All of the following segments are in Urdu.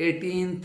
18th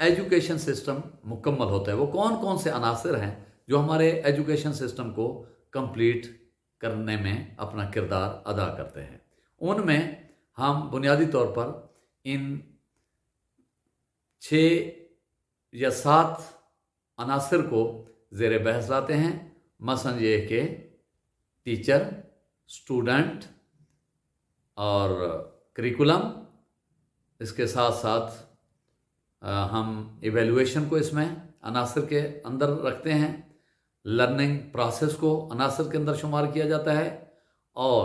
ایجوکیشن سسٹم مکمل ہوتا ہے، وہ کون کون سے عناصر ہیں جو ہمارے ایجوکیشن سسٹم کو کمپلیٹ کرنے میں اپنا کردار ادا کرتے ہیں؟ ان میں ہم بنیادی طور پر ان 6 یا 7 عناصر کو زیر بحث لاتے ہیں، مثلا یہ کہ ٹیچر، اسٹوڈنٹ اور کریکولم، اس کے ساتھ ساتھ ہم ایویلویشن کو اس میں عناصر کے اندر رکھتے ہیں، لرننگ پروسیس کو عناصر کے اندر شمار کیا جاتا ہے، اور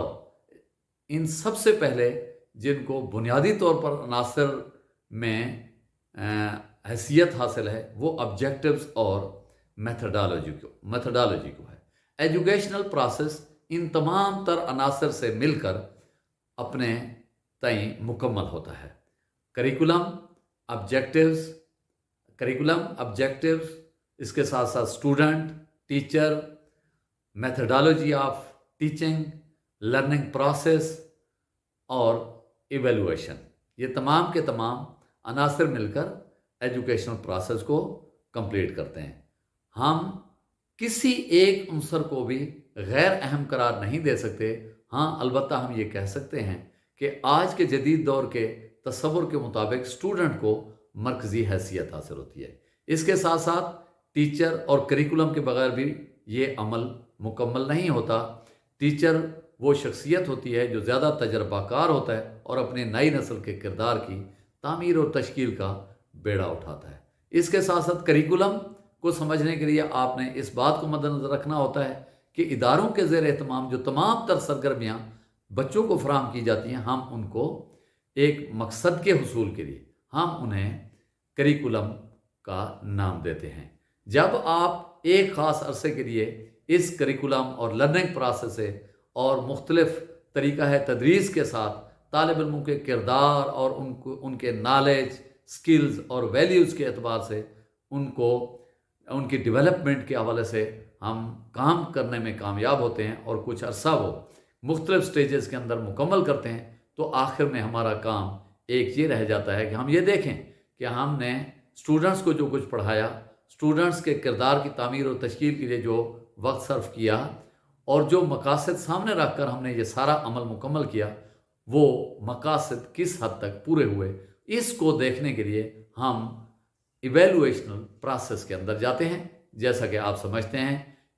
ان سب سے پہلے جن کو بنیادی طور پر عناصر میں حیثیت حاصل ہے وہ آبجیکٹیوز اور میتھڈالوجی کو ہے۔ ایجوکیشنل پروسیس ان تمام تر عناصر سے مل کر اپنے تئیں مکمل ہوتا ہے۔ کریکولم، آبجیکٹیوز، اس کے ساتھ ساتھ student, teacher, methodology of teaching, learning process اور ایویلویشن، یہ تمام کے تمام عناصر مل کر ایجوکیشنل پروسیس کو کمپلیٹ کرتے ہیں۔ ہم کسی ایک عنصر کو بھی غیر اہم قرار نہیں دے سکتے۔ ہاں، البتہ ہم یہ کہہ سکتے ہیں کہ آج کے جدید دور کے تصور کے مطابق اسٹوڈنٹ کو مرکزی حیثیت حاصل ہوتی ہے۔ اس کے ساتھ ساتھ ٹیچر اور کریکولم کے بغیر بھی یہ عمل مکمل نہیں ہوتا۔ ٹیچر وہ شخصیت ہوتی ہے جو زیادہ تجربہ کار ہوتا ہے اور اپنے نئی نسل کے کردار کی تعمیر اور تشکیل کا بیڑا اٹھاتا ہے۔ اس کے ساتھ ساتھ کریکولم کو سمجھنے کے لیے آپ نے اس بات کو مد نظر رکھنا ہوتا ہے کہ اداروں کے زیر اہتمام جو تمام تر سرگرمیاں بچوں کو فراہم کی جاتی ہیں، ہم ان کو ایک مقصد کے حصول کے لیے ہم انہیں کریکولم کا نام دیتے ہیں۔ جب آپ ایک خاص عرصے کے لیے اس کریکولم اور لرننگ پروسیس سے اور مختلف طریقہ ہے تدریس کے ساتھ طالب علموں کے کردار اور ان کے نالج، سکلز اور ویلیوز کے اعتبار سے ان کی ڈیولپمنٹ کے حوالے سے ہم کام کرنے میں کامیاب ہوتے ہیں اور کچھ عرصہ وہ مختلف سٹیجز کے اندر مکمل کرتے ہیں، تو آخر میں ہمارا کام ایک یہ رہ جاتا ہے کہ ہم یہ دیکھیں کہ ہم نے اسٹوڈنٹس کو جو کچھ پڑھایا، اسٹوڈنٹس کے کردار کی تعمیر اور تشکیل کے لیے جو وقت صرف کیا اور جو مقاصد سامنے رکھ کر ہم نے یہ سارا عمل مکمل کیا، وہ مقاصد کس حد تک پورے ہوئے، اس کو دیکھنے کے لیے ہم ایویلویشنل پروسیس کے اندر جاتے ہیں۔ جیسا کہ آپ سمجھتے ہیں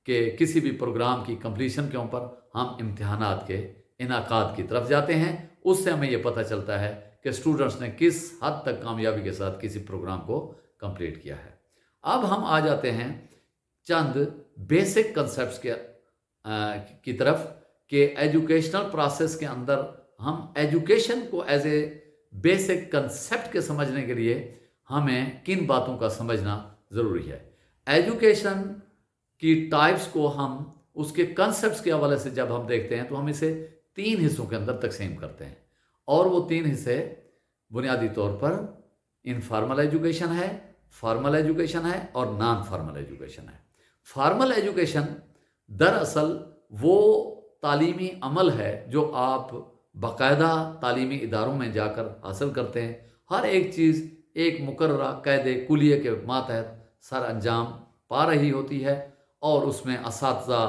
کہ کسی بھی پروگرام کی کمپلیشن کے اوپر ہم امتحانات کے انعقاد کی طرف جاتے ہیں، اس سے ہمیں یہ پتہ چلتا ہے کہ اسٹوڈنٹس نے کس حد تک کامیابی کے ساتھ کسی پروگرام کو کمپلیٹ کیا ہے۔ اب ہم آ جاتے ہیں چند بیسک کنسیپٹس کی طرف کہ ایجوکیشنل پروسیس کے اندر ہم ایجوکیشن کو ایز اے بیسک کنسیپٹ کے سمجھنے کے لیے ہمیں کن باتوں کا سمجھنا ضروری ہے۔ ایجوکیشن کی ٹائپس کو ہم اس کے کنسیپٹس کے حوالے سے جب ہم دیکھتے ہیں تو ہم اسے 3 حصوں کے اندر تقسیم کرتے ہیں، اور وہ 3 حصے بنیادی طور پر انفارمل ایجوکیشن ہے، فارمل ایجوکیشن ہے اور نان فارمل ایجوکیشن ہے۔ فارمل ایجوکیشن دراصل وہ تعلیمی عمل ہے جو آپ باقاعدہ تعلیمی اداروں میں جا کر حاصل کرتے ہیں۔ ہر ایک چیز ایک مقررہ قاعدے کلیے کے ماتحت سر انجام پا رہی ہوتی ہے، اور اس میں اساتذہ،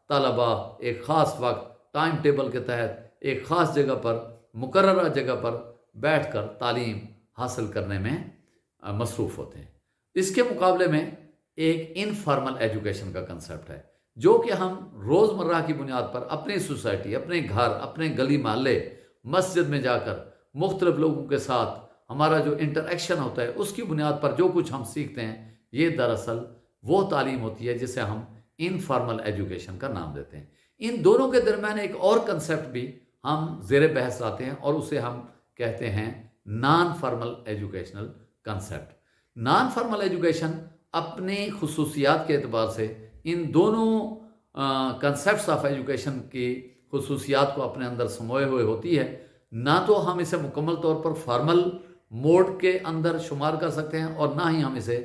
طلباء ایک خاص وقت ٹائم ٹیبل کے تحت ایک خاص جگہ پر، مقررہ جگہ پر بیٹھ کر تعلیم حاصل کرنے میں مصروف ہوتے ہیں۔ اس کے مقابلے میں ایک انفارمل ایجوکیشن کا کنسیپٹ ہے جو کہ ہم روزمرہ کی بنیاد پر اپنی سوسائٹی، اپنے گھر، اپنے گلی محلے، مسجد میں جا کر مختلف لوگوں کے ساتھ ہمارا جو انٹریکشن ہوتا ہے اس کی بنیاد پر جو کچھ ہم سیکھتے ہیں، یہ دراصل وہ تعلیم ہوتی ہے جسے ہم انفارمل ایجوکیشن کا نام دیتے ہیں۔ ان دونوں کے درمیان ایک اور کنسیپٹ بھی ہم زیر بحث لاتے ہیں اور اسے ہم کہتے ہیں non formal educational concept. Non formal education اپنی خصوصیات کے اعتبار سے ان دونوں کنسیپٹس آف ایجوکیشن کی خصوصیات کو اپنے اندر سموئے ہوئے ہوتی ہے۔ نہ تو ہم اسے مکمل طور پر فارمل موڈ کے اندر شمار کر سکتے ہیں اور نہ ہی ہم اسے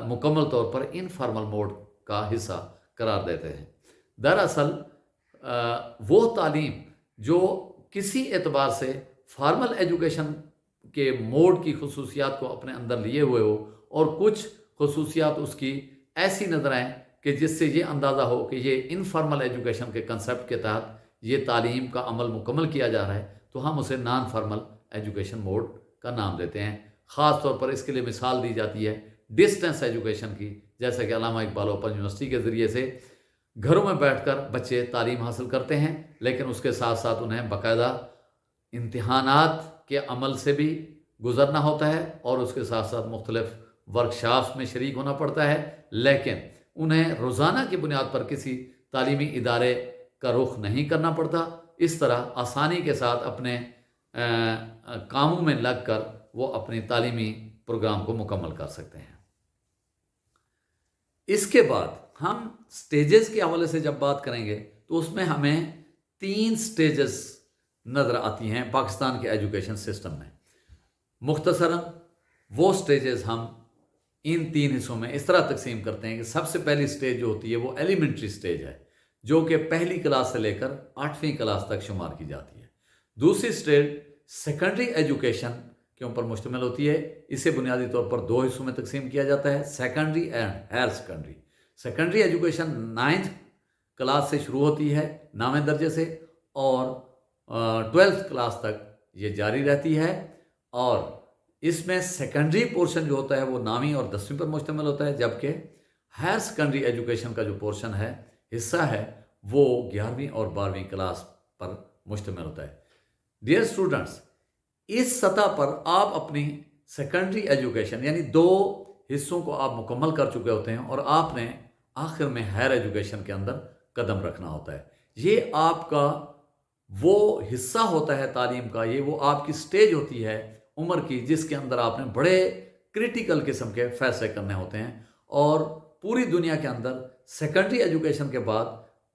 مکمل طور پر انفارمل موڈ کا حصہ قرار دیتے ہیں۔ دراصل وہ تعلیم جو کسی اعتبار سے فارمل ایجوکیشن کے موڈ کی خصوصیات کو اپنے اندر لیے ہوئے ہو اور کچھ خصوصیات اس کی ایسی نظر آئیں کہ جس سے یہ اندازہ ہو کہ یہ انفارمل ایجوکیشن کے کنسیپٹ کے تحت یہ تعلیم کا عمل مکمل کیا جا رہا ہے، تو ہم اسے نان فارمل ایجوکیشن موڈ کا نام دیتے ہیں۔ خاص طور پر اس کے لیے مثال دی جاتی ہے ڈسٹینس ایجوکیشن کی، جیسا کہ علامہ اقبال اوپن یونیورسٹی کے ذریعے سے گھروں میں بیٹھ کر بچے تعلیم حاصل کرتے ہیں، لیکن اس کے ساتھ ساتھ انہیں باقاعدہ امتحانات کے عمل سے بھی گزرنا ہوتا ہے اور اس کے ساتھ ساتھ مختلف ورکشاپس میں شریک ہونا پڑتا ہے، لیکن انہیں روزانہ کی بنیاد پر کسی تعلیمی ادارے کا رخ نہیں کرنا پڑتا۔ اس طرح آسانی کے ساتھ اپنے کاموں میں لگ کر وہ اپنی تعلیمی پروگرام کو مکمل کر سکتے ہیں۔ اس کے بعد ہم سٹیجز کے حوالے سے جب بات کریں گے تو اس میں ہمیں 3 سٹیجز نظر آتی ہیں پاکستان کے ایجوکیشن سسٹم میں۔ مختصراً وہ سٹیجز ہم ان 3 حصوں میں اس طرح تقسیم کرتے ہیں کہ سب سے پہلی سٹیج جو ہوتی ہے وہ ایلیمنٹری سٹیج ہے، جو کہ پہلی کلاس سے لے کر 8ویں کلاس تک شمار کی جاتی ہے۔ دوسری سٹیج سیکنڈری ایجوکیشن کے اوپر مشتمل ہوتی ہے۔ اسے بنیادی طور پر 2 حصوں میں تقسیم کیا جاتا ہے، secondary and higher secondary. Secondary education 9ویں کلاس سے شروع ہوتی ہے، 9ویں درجے سے، اور 12ویں کلاس تک یہ جاری رہتی ہے، اور اس میں سیکنڈری پورشن جو ہوتا ہے وہ 9ویں اور 10ویں پر مشتمل ہوتا ہے، جبکہ ہائر سیکنڈری ایجوکیشن کا جو پورشن ہے، حصہ ہے، وہ 11ویں اور 12ویں کلاس پر مشتمل ہوتا ہے۔ ڈیئر اسٹوڈنٹس، اس سطح پر آپ اپنی سیکنڈری ایجوکیشن یعنی 2 حصوں کو آپ مکمل کر چکے ہوتے ہیں اور آپ نے آخر میں ہائر ایجوکیشن کے اندر قدم رکھنا ہوتا ہے۔ یہ آپ کا وہ حصہ ہوتا ہے تعلیم کا، یہ وہ آپ کی سٹیج ہوتی ہے عمر کی جس کے اندر آپ نے بڑے کرٹیکل قسم کے فیصلے کرنے ہوتے ہیں، اور پوری دنیا کے اندر سیکنڈری ایجوکیشن کے بعد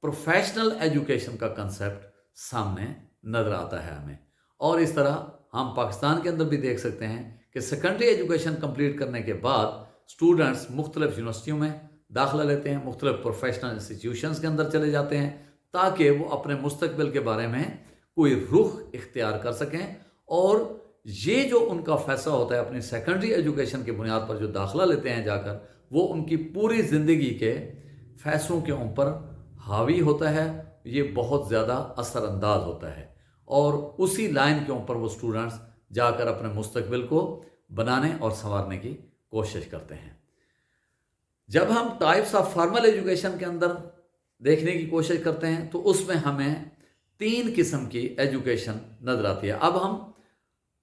پروفیشنل ایجوکیشن کا کنسیپٹ سامنے نظر آتا ہے ہمیں، اور اس طرح ہم پاکستان کے اندر بھی دیکھ سکتے ہیں کہ سیکنڈری ایجوکیشن کمپلیٹ کرنے کے بعد اسٹوڈنٹس مختلف یونیورسٹیوں میں داخلہ لیتے ہیں، مختلف پروفیشنل انسٹیٹیوشنز کے اندر چلے جاتے ہیں تاکہ وہ اپنے مستقبل کے بارے میں کوئی رخ اختیار کر سکیں، اور یہ جو ان کا فیصلہ ہوتا ہے اپنی سیکنڈری ایجوکیشن کی بنیاد پر جو داخلہ لیتے ہیں جا کر، وہ ان کی پوری زندگی کے فیصلوں کے اوپر حاوی ہوتا ہے، یہ بہت زیادہ اثر انداز ہوتا ہے، اور اسی لائن کے اوپر وہ سٹوڈنٹس جا کر اپنے مستقبل کو بنانے اور سنوارنے کی کوشش کرتے ہیں۔ جب ہم ٹائپس آف فارمل ایجوکیشن کے اندر دیکھنے کی کوشش کرتے ہیں تو اس میں ہمیں 3 قسم کی ایجوکیشن نظر آتی ہے۔ اب ہم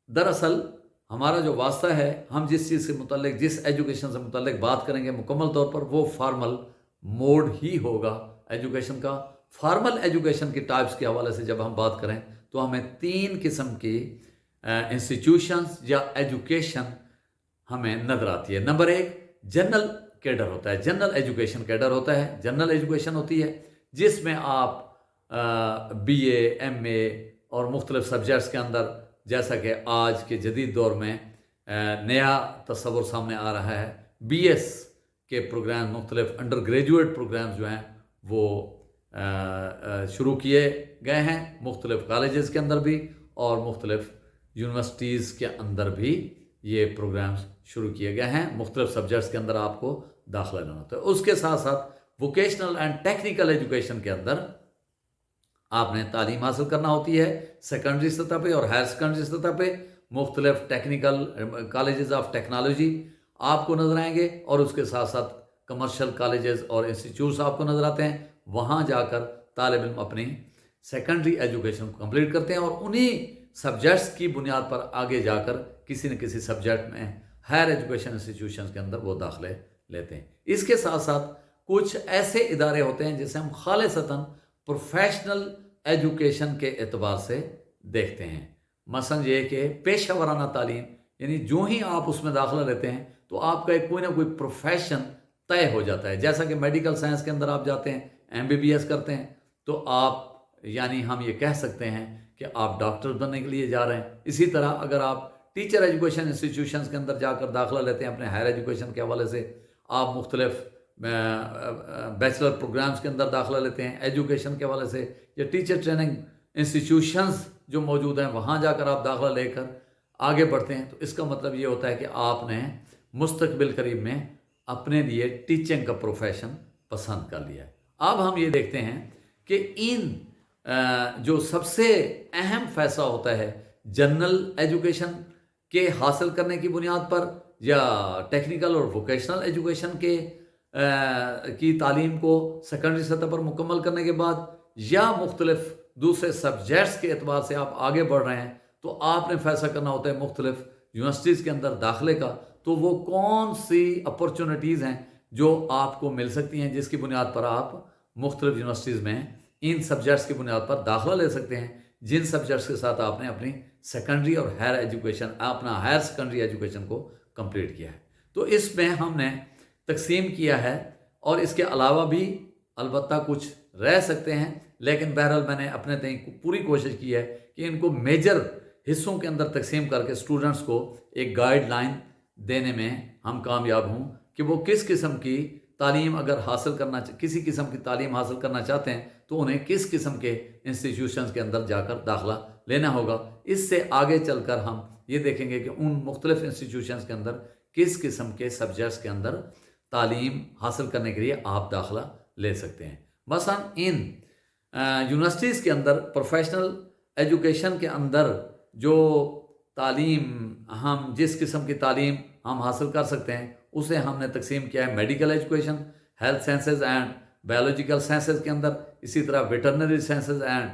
دراصل ہمارا جو واسطہ ہے، ہم جس چیز سے متعلق، جس ایجوکیشن سے متعلق بات کریں گے مکمل طور پر، وہ فارمل موڈ ہی ہوگا ایجوکیشن کا۔ فارمل ایجوکیشن کی ٹائپس کے حوالے سے جب ہم بات کریں تو ہمیں 3 قسم کی انسٹیٹیوشنز یا ایجوکیشن ہمیں نظر آتی ہے۔ نمبر 1 جنرل کیڈر ہوتا ہے، جنرل ایجوکیشن کیڈر ہوتا ہے۔ جنرل ایجوکیشن ہوتی ہے جس میں آپ بی اے، ایم اے اور مختلف سبجیکٹس کے اندر، جیسا کہ آج کے جدید دور میں نیا تصور سامنے آ رہا ہے، بی ایس کے پروگرام، مختلف انڈر گریجویٹ پروگرامز جو ہیں وہ شروع کیے گئے ہیں مختلف کالجز کے اندر بھی، اور مختلف یونیورسٹیز کے اندر بھی یہ پروگرامز شروع کیے گئے ہیں۔ مختلف سبجیکٹس کے اندر آپ کو داخلہ لینا ہوتا ہے۔ اس کے ساتھ ساتھ ووکیشنل اینڈ ٹیکنیکل ایجوکیشن کے اندر آپ نے تعلیم حاصل کرنا ہوتی ہے، سیکنڈری سطح پہ اور ہائر سیکنڈری سطح پہ۔ مختلف ٹیکنیکل کالجز آف ٹیکنالوجی آپ کو نظر آئیں گے، اور اس کے ساتھ ساتھ کمرشل کالجز اور انسٹیٹیوٹس آپ کو نظر آتے ہیں۔ وہاں جا کر طالب علم اپنی سیکنڈری ایجوکیشن کو کمپلیٹ کرتے ہیں، اور انہی سبجیکٹس کی بنیاد پر آگے جا کر کسی نہ کسی سبجیکٹ میں ہائر ایجوکیشن انسٹیٹیوشنز کے اندر وہ داخلے لیتے ہیں۔ اس کے ساتھ ساتھ کچھ ایسے ادارے ہوتے ہیں جسے ہم خالصتاً پروفیشنل ایجوکیشن کے اعتبار سے دیکھتے ہیں۔ مثلا یہ کہ پیشہ ورانہ تعلیم، یعنی جو ہی آپ اس میں داخلہ لیتے ہیں تو آپ کا ایک کوئی نہ کوئی پروفیشن طے ہو جاتا ہے۔ جیسا کہ میڈیکل سائنس کے اندر آپ جاتے ہیں، ایم بی بی ایس کرتے ہیں، تو آپ یعنی ہم یہ کہہ سکتے ہیں کہ آپ ڈاکٹر بننے کے لیے جا رہے ہیں۔ اسی طرح اگر آپ ٹیچر ایجوکیشن انسٹیٹیوشنز کے اندر جا کر داخلہ لیتے ہیں اپنے ہائر ایجوکیشن کے حوالے سے، آپ مختلف بیچلر پروگرامز کے اندر داخلہ لیتے ہیں ایجوکیشن کے حوالے سے، یا ٹیچر ٹریننگ انسٹیٹیوشنز جو موجود ہیں وہاں جا کر آپ داخلہ لے کر آگے بڑھتے ہیں تو اس کا مطلب یہ ہوتا ہے کہ آپ نے مستقبل قریب میں اپنے لیے ٹیچنگ کا پروفیشن پسند کر لیا ہے۔ اب ہم یہ دیکھتے ہیں کہ ان جو سب سے اہم فیصلہ ہوتا ہے جنرل ایجوکیشن کے حاصل کرنے کی بنیاد پر یا ٹیکنیکل اور ووکیشنل ایجوکیشن کی تعلیم کو سیکنڈری سطح پر مکمل کرنے کے بعد یا مختلف دوسرے سبجیکٹس کے اعتبار سے آپ آگے بڑھ رہے ہیں، تو آپ نے فیصلہ کرنا ہوتا ہے مختلف یونیورسٹیز کے اندر داخلے کا، تو وہ کون سی اپرچونٹیز ہیں جو آپ کو مل سکتی ہیں جس کی بنیاد پر آپ مختلف یونیورسٹیز میں ان سبجیکٹس کی بنیاد پر داخلہ لے سکتے ہیں جن سبجیکٹس کے ساتھ آپ نے اپنی سیکنڈری اور ہائر سیکنڈری ایجوکیشن کو کمپلیٹ کیا ہے۔ تو اس میں ہم نے تقسیم کیا ہے، اور اس کے علاوہ بھی البتہ کچھ رہ سکتے ہیں، لیکن بہرحال میں نے اپنے تئیں پوری کوشش کی ہے کہ ان کو میجر حصوں کے اندر تقسیم کر کے سٹوڈنٹس کو ایک گائیڈ لائن دینے میں ہم کامیاب ہوں کہ وہ کس قسم کی تعلیم اگر کسی قسم کی تعلیم حاصل کرنا چاہتے ہیں تو انہیں کس قسم کے انسٹیٹیوشنز کے اندر جا کر داخلہ لینا ہوگا۔ اس سے آگے چل کر ہم یہ دیکھیں گے کہ ان مختلف انسٹیٹیوشنز کے اندر کس قسم کے سبجیکٹس کے اندر تعلیم حاصل کرنے کے لیے آپ داخلہ لے سکتے ہیں۔ مثلا ان یونیورسٹیز کے اندر پروفیشنل ایجوکیشن کے اندر جو تعلیم جس قسم کی تعلیم ہم حاصل کر سکتے ہیں اسے ہم نے تقسیم کیا ہے medical education, health sciences and biological sciences کے اندر، اسی طرح veterinary sciences and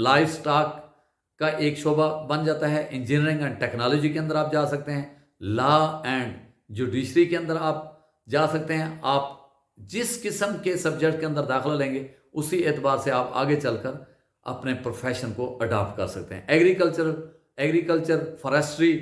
life stock کا ایک شعبہ بن جاتا ہے، انجینئرنگ اینڈ ٹیکنالوجی کے اندر آپ جا سکتے ہیں، لا اینڈ جوڈیشری کے اندر آپ جا سکتے ہیں۔ آپ جس قسم کے سبجیکٹ کے اندر داخلہ لیں گے اسی اعتبار سے آپ آگے چل کر اپنے پروفیشن کو اڈاپٹ کر سکتے ہیں۔ ایگریکلچر فارسٹری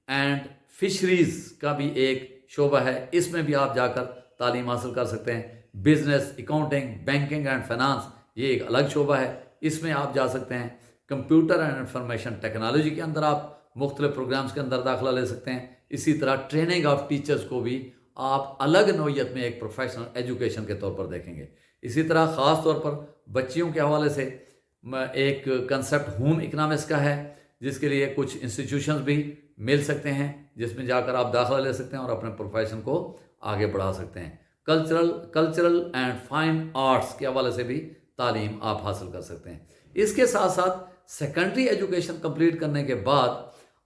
اینڈ فشریز کا بھی ایک شعبہ ہے، اس میں بھی آپ جا کر تعلیم حاصل کر سکتے ہیں۔ Business, accounting, banking and finance یہ ایک الگ شعبہ ہے، اس میں آپ جا سکتے ہیں۔ کمپیوٹر اینڈ انفارمیشن ٹیکنالوجی کے اندر آپ مختلف پروگرامز کے اندر داخلہ لے سکتے ہیں۔ اسی طرح ٹریننگ آف ٹیچرز کو بھی آپ الگ نوعیت میں ایک پروفیشنل ایجوکیشن کے طور پر دیکھیں گے۔ اسی طرح خاص طور پر بچیوں کے حوالے سے ایک کنسیپٹ ہوم اکنامکس کا ہے، جس کے لیے کچھ انسٹیٹیوشنز بھی مل سکتے ہیں جس میں جا کر آپ داخلہ لے سکتے ہیں اور اپنے پروفیشن کو آگے بڑھا سکتے ہیں۔ کلچرل اینڈ فائن آرٹس کے حوالے سے بھی تعلیم آپ حاصل کر سکتے ہیں۔ اس کے ساتھ ساتھ سیکنڈری ایجوکیشن کمپلیٹ کرنے کے بعد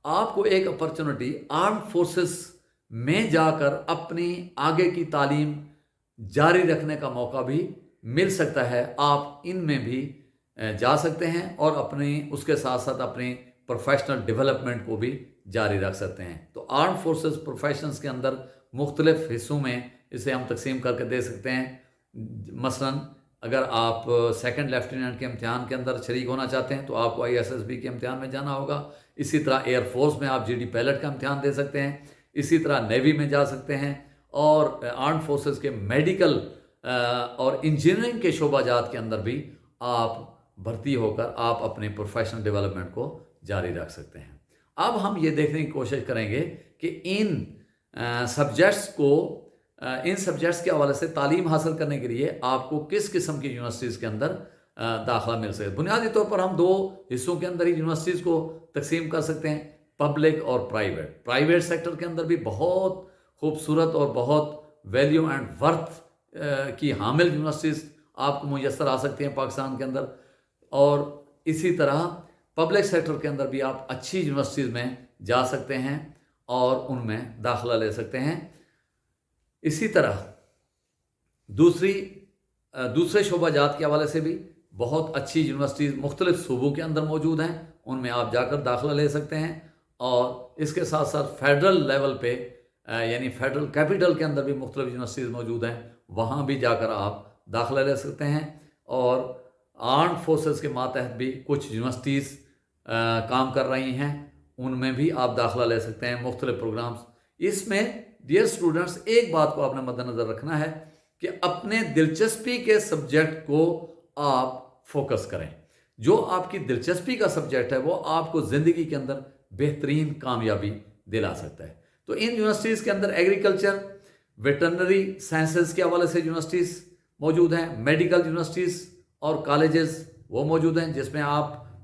آپ کو ایک اپرچونٹی آرم فورسز میں جا کر اپنی آگے کی تعلیم جاری رکھنے کا موقع بھی مل سکتا ہے۔ آپ ان میں بھی جا سکتے ہیں اور اس کے ساتھ ساتھ اپنی پروفیشنل ڈیولپمنٹ کو بھی جاری رکھ سکتے ہیں۔ تو آرم فورسز پروفیشنز کے اندر مختلف حصوں میں اسے ہم تقسیم کر کے دے سکتے ہیں۔ مثلا اگر آپ سیکنڈ لیفٹیننٹ کے امتحان کے اندر شریک ہونا چاہتے ہیں تو آپ کو ISSB کے امتحان میں جانا ہوگا۔ اسی طرح ایئر فورس میں آپ GD پائلٹ کا امتحان دے سکتے ہیں۔ اسی طرح نیوی میں جا سکتے ہیں، اور آرم فورسز کے میڈیکل اور انجینئرنگ کے شعبہ جات کے اندر بھی آپ بھرتی ہو کر آپ اپنے پروفیشنل ڈیولپمنٹ کو جاری رکھ سکتے ہیں۔ اب ہم یہ دیکھنے کی کوشش کریں گے کہ ان سبجیکٹس کے حوالے سے تعلیم حاصل کرنے کے لیے آپ کو کس قسم کی یونیورسٹیز کے اندر داخلہ مل سکے۔ بنیادی طور پر ہم دو حصوں کے اندر ہی یونیورسٹیز کو تقسیم کر سکتے ہیں، پبلک اور پرائیویٹ سیکٹر کے اندر بھی بہت خوبصورت اور بہت ویلیو اینڈ ورتھ کی حامل یونیورسٹیز آپ کو میسر آ سکتی ہیں پاکستان کے اندر، اور اسی طرح پبلک سیکٹر کے اندر بھی آپ اچھی یونیورسٹیز میں جا سکتے ہیں اور ان میں داخلہ لے سکتے ہیں۔ اسی طرح دوسرے شعبہ جات کے حوالے سے بھی بہت اچھی یونیورسٹیز مختلف صوبوں کے اندر موجود ہیں، ان میں آپ جا کر داخلہ لے سکتے ہیں۔ اور اس کے ساتھ ساتھ فیڈرل لیول پہ یعنی فیڈرل کیپٹل کے اندر بھی مختلف یونیورسٹیز موجود ہیں، وہاں بھی جا کر آپ داخلہ لے سکتے ہیں۔ اور آرمڈ فورسز کے ماتحت بھی کچھ یونیورسٹیز کام کر رہی ہیں، ان میں بھی آپ داخلہ لے سکتے ہیں مختلف پروگرامز۔ اس میں ڈیئر اسٹوڈنٹس ایک بات کو آپ نے مد نظر رکھنا ہے کہ اپنے دلچسپی کے سبجیکٹ کو آپ فوکس کریں۔ جو آپ کی دلچسپی کا سبجیکٹ ہے وہ آپ کو زندگی کے اندر بہترین کامیابی دلا سکتا ہے۔ تو ان یونیورسٹیز کے اندر ایگریکلچر، ویٹرنری سائنسز کے حوالے سے یونیورسٹیز موجود ہیں، میڈیکل یونیورسٹیز اور کالجز وہ موجود ہیں جس میں آپ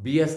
BS